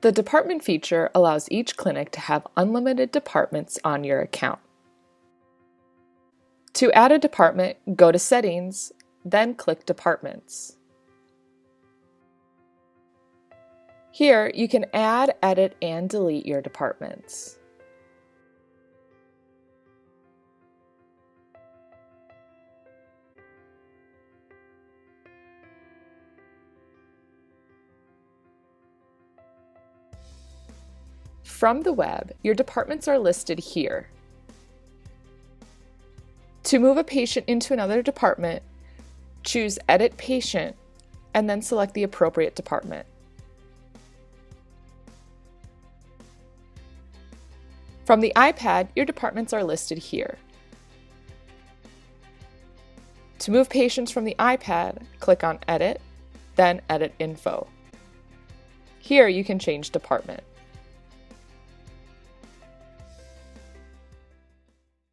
The department feature allows each clinic to have unlimited departments on your account. To add a department, go to Settings, then click Departments. Here, you can add, edit, and delete your departments. From the web, your departments are listed here. To move a patient into another department, choose Edit Patient, and then select the appropriate department. From the iPad, your departments are listed here. To move patients from the iPad, click on Edit, then Edit Info. Here you can change department.